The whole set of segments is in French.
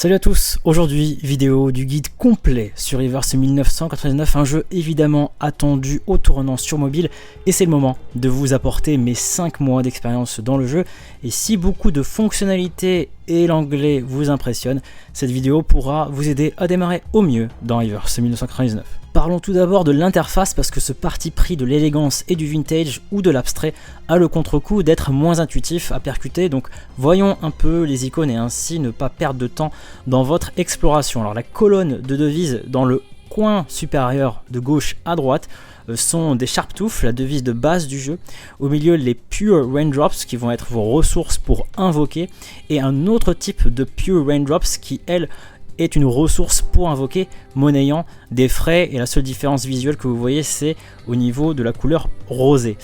Salut à tous, aujourd'hui vidéo du guide complet sur Reverse 1999, un jeu évidemment attendu au tournant sur mobile et c'est le moment de vous apporter mes 5 mois d'expérience dans le jeu et si beaucoup de fonctionnalités et l'anglais vous impressionnent, cette vidéo pourra vous aider à démarrer au mieux dans Reverse 1999. Parlons tout d'abord de l'interface parce que ce parti pris de l'élégance et du vintage ou de l'abstrait a le contre-coup d'être moins intuitif à percuter, donc voyons un peu les icônes et ainsi ne pas perdre de temps dans votre exploration. Alors la colonne de devises dans le coin supérieur de gauche à droite sont des Sharptooth, la devise de base du jeu. Au milieu, les Pure Raindrops qui vont être vos ressources pour invoquer et un autre type de Pure Raindrops qui, elle, est une ressource pour invoquer monnayant des frais et la seule différence visuelle que vous voyez c'est au niveau de la couleur rosée.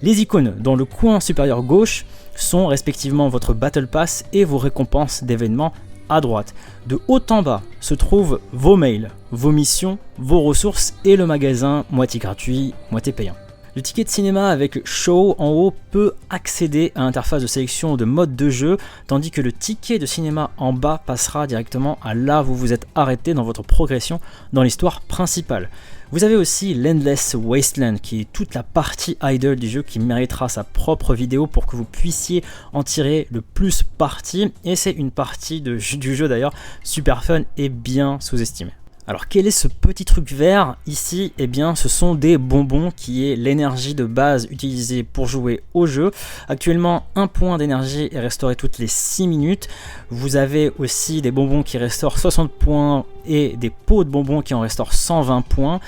Les icônes dans le coin supérieur gauche sont respectivement votre Battle Pass et vos récompenses d'événements à droite. De haut en bas se trouvent vos mails, vos missions, vos ressources et le magasin moitié gratuit, moitié payant. Le ticket de cinéma avec Show en haut peut accéder à l'interface de sélection de mode de jeu, tandis que le ticket de cinéma en bas passera directement à là où vous vous êtes arrêté dans votre progression dans l'histoire principale. Vous avez aussi l'Endless Wasteland qui est toute la partie idle du jeu qui méritera sa propre vidéo pour que vous puissiez en tirer le plus parti et c'est une partie du jeu d'ailleurs super fun et bien sous-estimée. Alors quel est ce petit truc vert ici? Eh bien ce sont des bonbons qui est l'énergie de base utilisée pour jouer au jeu. Actuellement 1 point d'énergie est restauré toutes les 6 minutes. Vous avez aussi des bonbons qui restaurent 60 points et des pots de bonbons qui en restaurent 120 points.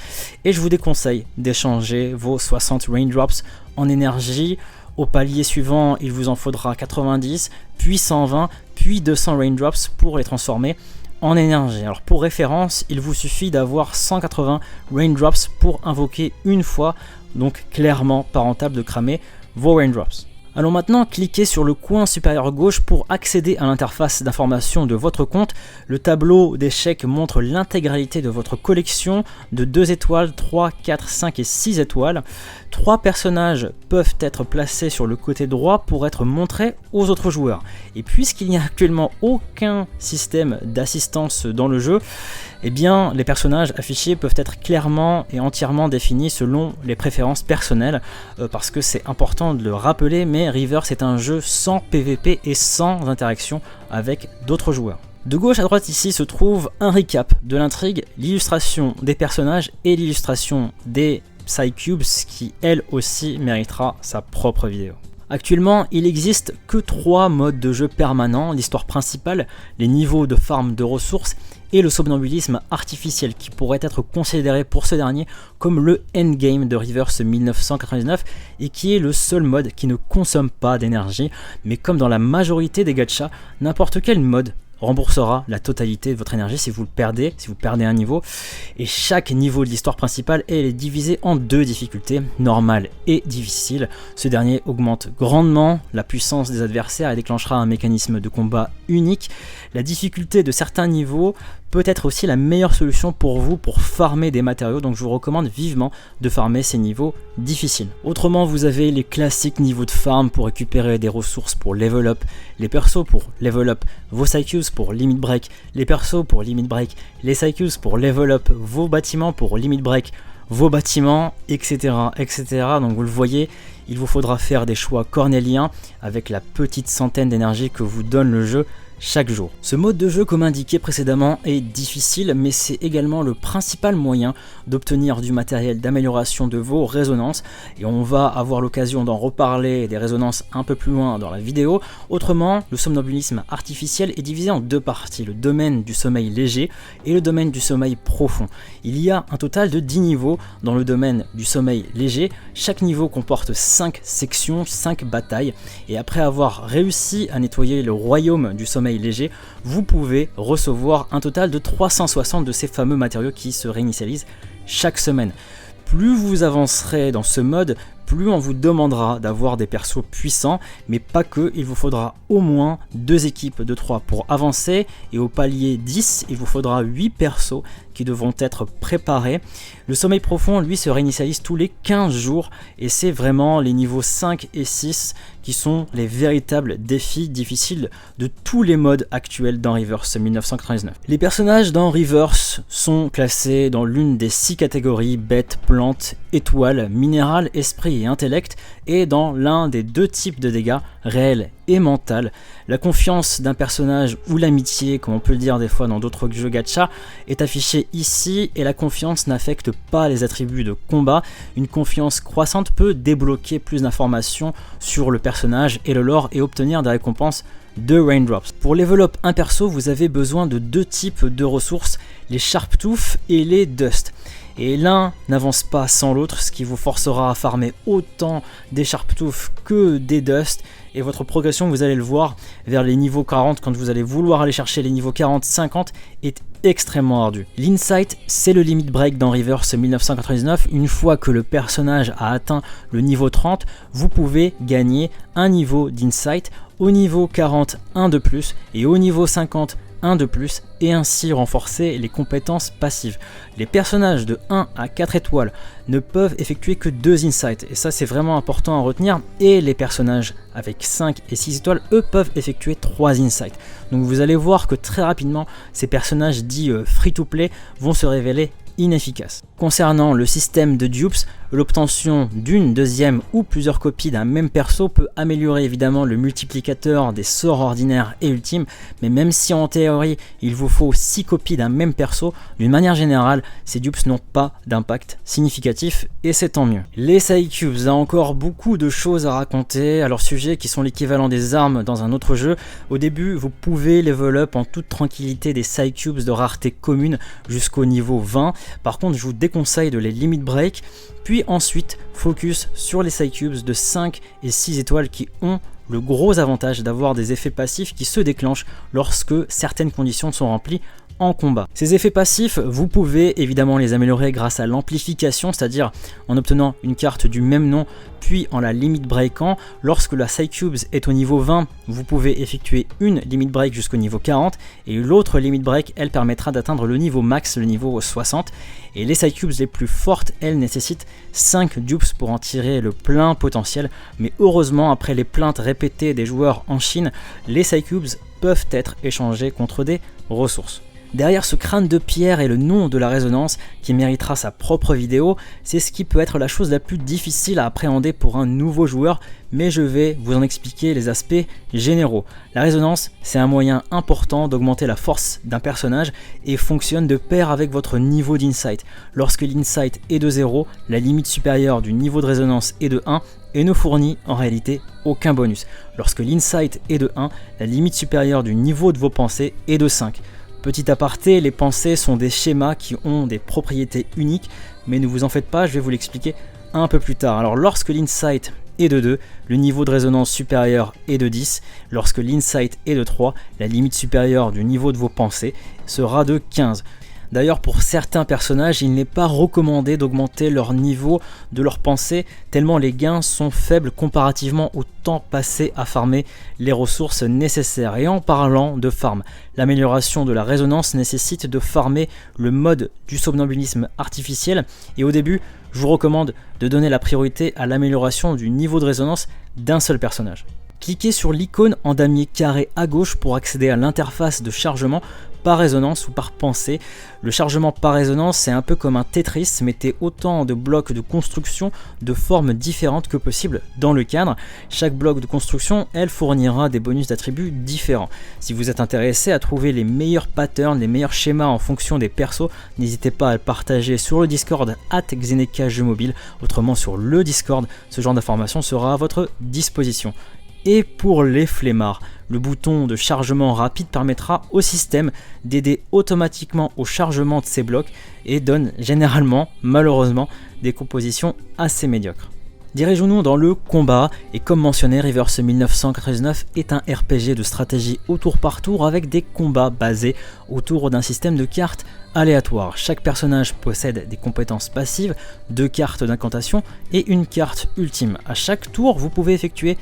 Et je vous déconseille d'échanger vos 60 Raindrops en énergie. Au palier suivant, il vous en faudra 90, puis 120, puis 200 Raindrops pour les transformer en énergie. Alors pour référence, il vous suffit d'avoir 180 Raindrops pour invoquer une fois, donc clairement pas rentable de cramer vos Raindrops. Allons maintenant cliquer sur le coin supérieur gauche pour accéder à l'interface d'information de votre compte. Le tableau d'échecs montre l'intégralité de votre collection de 2 étoiles, 3, 4, 5 et 6 étoiles. 3 personnages peuvent être placés sur le côté droit pour être montrés aux autres joueurs. Et puisqu'il n'y a actuellement aucun système d'assistance dans le jeu, eh bien les personnages affichés peuvent être clairement et entièrement définis selon les préférences personnelles parce que c'est important de le rappeler, mais Reverse est un jeu sans PVP et sans interaction avec d'autres joueurs. De gauche à droite ici se trouve un recap de l'intrigue, l'illustration des personnages et l'illustration des Psycubes qui elle aussi méritera sa propre vidéo. Actuellement, il n'existe que 3 modes de jeu permanents, l'histoire principale, les niveaux de farm de ressources et le somnambulisme artificiel qui pourrait être considéré pour ce dernier comme le endgame de Reverse 1999 et qui est le seul mode qui ne consomme pas d'énergie, mais comme dans la majorité des gachas, n'importe quel mode remboursera la totalité de votre énergie si vous perdez un niveau. Et chaque niveau de l'histoire principale est divisé en 2 difficultés, normale et difficile. Ce dernier augmente grandement la puissance des adversaires et déclenchera un mécanisme de combat unique. La difficulté de certains niveaux peut être aussi la meilleure solution pour vous pour farmer des matériaux, donc je vous recommande vivement de farmer ces niveaux difficiles. Autrement, vous avez les classiques niveaux de farm pour récupérer des ressources pour level up, les persos pour level up vos Psycubes pour limit break, les persos pour limit break, les Psycubes pour level up vos bâtiments pour limit break vos bâtiments, etc. Donc vous le voyez, il vous faudra faire des choix cornéliens avec la petite centaine d'énergie que vous donne le jeu chaque jour. Ce mode de jeu, comme indiqué précédemment, est difficile, mais c'est également le principal moyen d'obtenir du matériel d'amélioration de vos résonances, et on va avoir l'occasion d'en reparler des résonances un peu plus loin dans la vidéo. Autrement, le somnambulisme artificiel est divisé en 2 parties, le domaine du sommeil léger et le domaine du sommeil profond. Il y a un total de 10 niveaux dans le domaine du sommeil léger, chaque niveau comporte 5 sections, 5 batailles, et après avoir réussi à nettoyer le royaume du sommeil léger, vous pouvez recevoir un total de 360 de ces fameux matériaux qui se réinitialisent chaque semaine. Plus vous avancerez dans ce mode, plus on vous demandera d'avoir des persos puissants, mais pas que, il vous faudra au moins 2 équipes de 3 pour avancer, et au palier 10, il vous faudra 8 persos qui devront être préparés. Le sommeil profond, lui, se réinitialise tous les 15 jours et c'est vraiment les niveaux 5 et 6 qui sont les véritables défis difficiles de tous les modes actuels dans Reverse 1999. Les personnages dans Reverse sont classés dans l'une des 6 catégories bêtes, plantes, étoiles, minéral, esprit et intellect, et dans l'un des 2 types de dégâts, réel et mental. La confiance d'un personnage ou l'amitié, comme on peut le dire des fois dans d'autres jeux gacha, est affichée ici et la confiance n'affecte pas les attributs de combat. Une confiance croissante peut débloquer plus d'informations sur le personnage et le lore et obtenir des récompenses de Raindrops. Pour level up un perso, vous avez besoin de 2 types de ressources, les Sharptooth et les Dust. Et l'un n'avance pas sans l'autre, ce qui vous forcera à farmer autant des Sharptooth que des Dust. Et votre progression, vous allez le voir, vers les niveaux 40, quand vous allez vouloir aller chercher les niveaux 40-50, est extrêmement ardu. L'Insight, c'est le limit break dans Reverse 1999. Une fois que le personnage a atteint le niveau 30, vous pouvez gagner un niveau d'Insight. Au niveau 40, un de plus, et au niveau 50, un de plus, et ainsi renforcer les compétences passives. Les personnages de 1 à 4 étoiles ne peuvent effectuer que 2 insights, et ça c'est vraiment important à retenir, et les personnages avec 5 et 6 étoiles, eux, peuvent effectuer 3 insights. Donc vous allez voir que très rapidement, ces personnages dits free-to-play vont se révéler inefficaces. Concernant le système de dupes, l'obtention d'une, deuxième ou plusieurs copies d'un même perso peut améliorer évidemment le multiplicateur des sorts ordinaires et ultimes, mais même si en théorie il vous faut 6 copies d'un même perso, d'une manière générale, ces dupes n'ont pas d'impact significatif et c'est tant mieux. Les Psycubes, a encore beaucoup de choses à raconter à leur sujet qui sont l'équivalent des armes dans un autre jeu. Au début, vous pouvez level up en toute tranquillité des Psycubes de rareté commune jusqu'au niveau 20. Par contre, je vous déconseille de les limit break, puis ensuite focus sur les Psycubes de 5 et 6 étoiles qui ont le gros avantage d'avoir des effets passifs qui se déclenchent lorsque certaines conditions sont remplies en combat. Ces effets passifs, vous pouvez évidemment les améliorer grâce à l'amplification, c'est-à-dire en obtenant une carte du même nom puis en la limit breakant. Lorsque la Psycubes est au niveau 20, vous pouvez effectuer une limit break jusqu'au niveau 40 et l'autre limit break, elle permettra d'atteindre le niveau max, le niveau 60. Et les Psycubes les plus fortes, elles nécessitent 5 dupes pour en tirer le plein potentiel, mais heureusement après les plaintes répétées des joueurs en Chine, les Psycubes peuvent être échangés contre des ressources. Derrière ce crâne de pierre et le nom de la résonance qui méritera sa propre vidéo, c'est ce qui peut être la chose la plus difficile à appréhender pour un nouveau joueur, mais je vais vous en expliquer les aspects généraux. La résonance, c'est un moyen important d'augmenter la force d'un personnage et fonctionne de pair avec votre niveau d'insight. Lorsque l'insight est de 0, la limite supérieure du niveau de résonance est de 1 et ne fournit en réalité aucun bonus. Lorsque l'insight est de 1, la limite supérieure du niveau de vos pensées est de 5. Petit aparté, les pensées sont des schémas qui ont des propriétés uniques, mais ne vous en faites pas, je vais vous l'expliquer un peu plus tard. Alors lorsque l'insight est de 2, le niveau de résonance supérieur est de 10. Lorsque l'insight est de 3, la limite supérieure du niveau de vos pensées sera de 15. D'ailleurs, pour certains personnages, il n'est pas recommandé d'augmenter leur niveau de leur pensée, tellement les gains sont faibles comparativement au temps passé à farmer les ressources nécessaires. Et en parlant de farm, l'amélioration de la résonance nécessite de farmer le mode du somnambulisme artificiel, et au début, je vous recommande de donner la priorité à l'amélioration du niveau de résonance d'un seul personnage. Cliquez sur l'icône en damier carré à gauche pour accéder à l'interface de chargement par résonance ou par pensée. Le chargement par résonance, c'est un peu comme un Tetris, mettez autant de blocs de construction de formes différentes que possible dans le cadre. Chaque bloc de construction, elle fournira des bonus d'attributs différents. Si vous êtes intéressé à trouver les meilleurs patterns, les meilleurs schémas en fonction des persos, n'hésitez pas à le partager sur le Discord @XenecaJeuxMobile. Autrement, sur le Discord, ce genre d'informations sera à votre disposition. Et pour les flemmards, le bouton de chargement rapide permettra au système d'aider automatiquement au chargement de ces blocs et donne généralement, malheureusement, des compositions assez médiocres. Dirigeons-nous dans le combat, et comme mentionné, Reverse 1999 est un RPG de stratégie au tour par tour avec des combats basés autour d'un système de cartes aléatoires. Chaque personnage possède des compétences passives, 2 cartes d'incantation et une carte ultime. À chaque tour, vous pouvez effectuer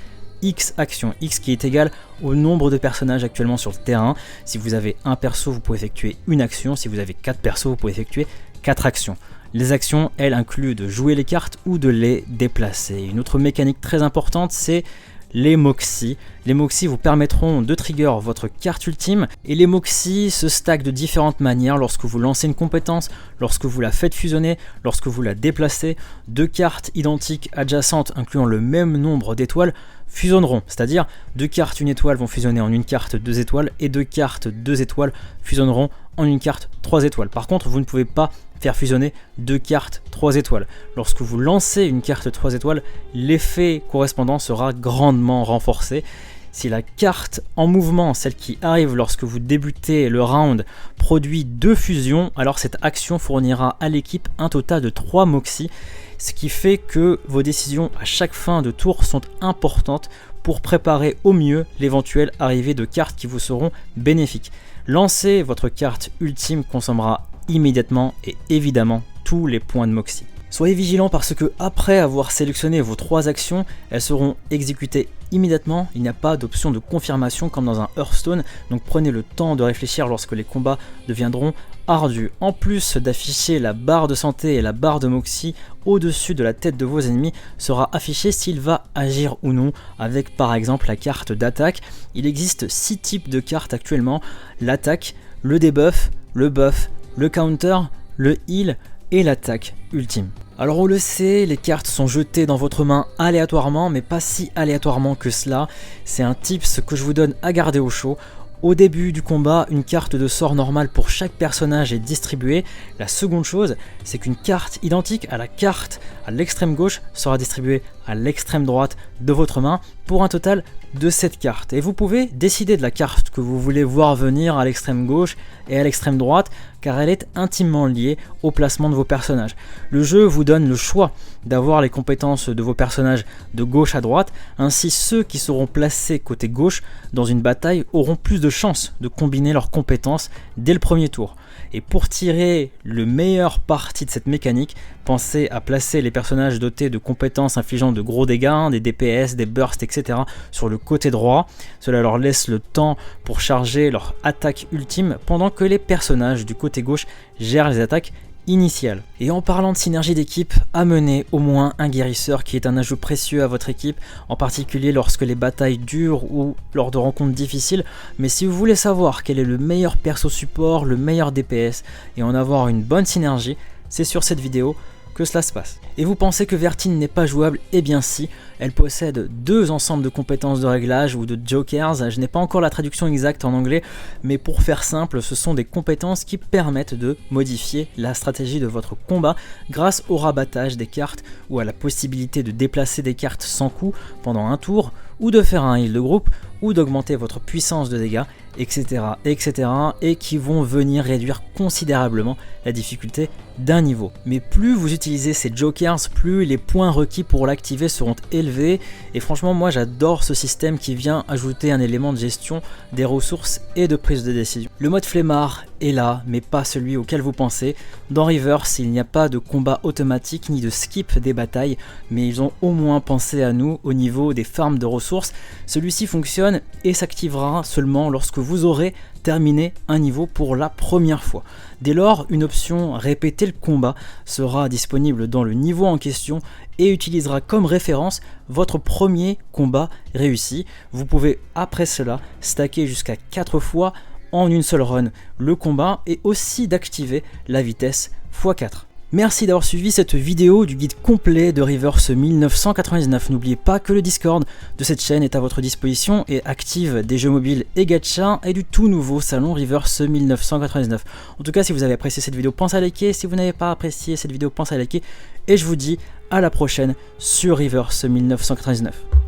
X actions, X qui est égal au nombre de personnages actuellement sur le terrain. Si vous avez un perso, vous pouvez effectuer une action, si vous avez 4 persos, vous pouvez effectuer 4 actions. Les actions, elles, incluent de jouer les cartes ou de les déplacer. Une autre mécanique très importante, c'est les Moxies. Les Moxies vous permettront de trigger votre carte ultime, et les Moxies se stackent de différentes manières lorsque vous lancez une compétence, lorsque vous la faites fusionner, lorsque vous la déplacez. 2 cartes identiques adjacentes incluant le même nombre d'étoiles fusionneront, c'est-à-dire 2 cartes 1 étoile vont fusionner en une carte 2 étoiles et 2 cartes 2 étoiles fusionneront en une carte 3 étoiles. Par contre, vous ne pouvez pas faire fusionner 2 cartes 3 étoiles. Lorsque vous lancez une carte 3 étoiles, l'effet correspondant sera grandement renforcé. Si la carte en mouvement, celle qui arrive lorsque vous débutez le round, produit 2 fusions, alors cette action fournira à l'équipe un total de 3 Moxies, ce qui fait que vos décisions à chaque fin de tour sont importantes pour préparer au mieux l'éventuelle arrivée de cartes qui vous seront bénéfiques. Lancer votre carte ultime consommera immédiatement et évidemment tous les points de Moxie. Soyez vigilants parce que après avoir sélectionné vos 3 actions, elles seront exécutées immédiatement. Il n'y a pas d'option de confirmation comme dans un Hearthstone, donc prenez le temps de réfléchir lorsque les combats deviendront ardus. En plus d'afficher la barre de santé et la barre de Moxie au-dessus de la tête de vos ennemis, sera affiché s'il va agir ou non avec par exemple la carte d'attaque. Il existe 6 types de cartes actuellement: l'attaque, le debuff, le buff, le counter, le heal et l'attaque ultime. Alors on le sait, les cartes sont jetées dans votre main aléatoirement, mais pas si aléatoirement que cela. C'est un tips que je vous donne à garder au chaud. Au début du combat, une carte de sort normale pour chaque personnage est distribuée. La seconde chose, c'est qu'une carte identique à la carte à l'extrême gauche sera distribuée à l'extrême droite de votre main pour un total de 7 cartes. Et vous pouvez décider de la carte que vous voulez voir venir à l'extrême gauche et à l'extrême droite, car elle est intimement liée au placement de vos personnages. Le jeu vous donne le choix d'avoir les compétences de vos personnages de gauche à droite, ainsi ceux qui seront placés côté gauche dans une bataille auront plus de chances de combiner leurs compétences dès le premier tour. Et pour tirer le meilleur parti de cette mécanique, pensez à placer les personnages dotés de compétences infligeant de gros dégâts, des DPS, des bursts, etc. sur le côté droit. Cela leur laisse le temps pour charger leur attaque ultime pendant que les personnages du côté gauche gèrent les attaques initiale. Et en parlant de synergie d'équipe, amenez au moins un guérisseur qui est un ajout précieux à votre équipe, en particulier lorsque les batailles durent ou lors de rencontres difficiles. Mais si vous voulez savoir quel est le meilleur perso support, le meilleur DPS et en avoir une bonne synergie, c'est sur cette vidéo que cela se passe. Et vous pensez que Vertine n'est pas jouable? Eh bien si, elle possède 2 ensembles de compétences de réglage ou de jokers. Je n'ai pas encore la traduction exacte en anglais, mais pour faire simple, ce sont des compétences qui permettent de modifier la stratégie de votre combat grâce au rabattage des cartes ou à la possibilité de déplacer des cartes sans coup pendant un tour, ou de faire un heal de groupe, ou d'augmenter votre puissance de dégâts, etc., etc., et qui vont venir réduire considérablement la difficulté d'un niveau. Mais plus vous utilisez ces jokers, plus les points requis pour l'activer seront élevés, et franchement moi j'adore ce système qui vient ajouter un élément de gestion des ressources et de prise de décision. Le mode flemmard est là, mais pas celui auquel vous pensez. Dans Reverse, il n'y a pas de combat automatique ni de skip des batailles, mais ils ont au moins pensé à nous au niveau des farms de ressources. Celui-ci fonctionne et s'activera seulement lorsque vous aurez terminé un niveau pour la première fois. Dès lors, une option répéter le combat sera disponible dans le niveau en question et utilisera comme référence votre premier combat réussi. Vous pouvez après cela stacker jusqu'à 4 fois en une seule run le combat et aussi d'activer la vitesse x4. Merci d'avoir suivi cette vidéo du guide complet de Reverse 1999. N'oubliez pas que le Discord de cette chaîne est à votre disposition et active des jeux mobiles et gacha et du tout nouveau salon Reverse 1999. En tout cas, si vous avez apprécié cette vidéo, pensez à liker. Si vous n'avez pas apprécié cette vidéo, pensez à liker. Et je vous dis à la prochaine sur Reverse 1999.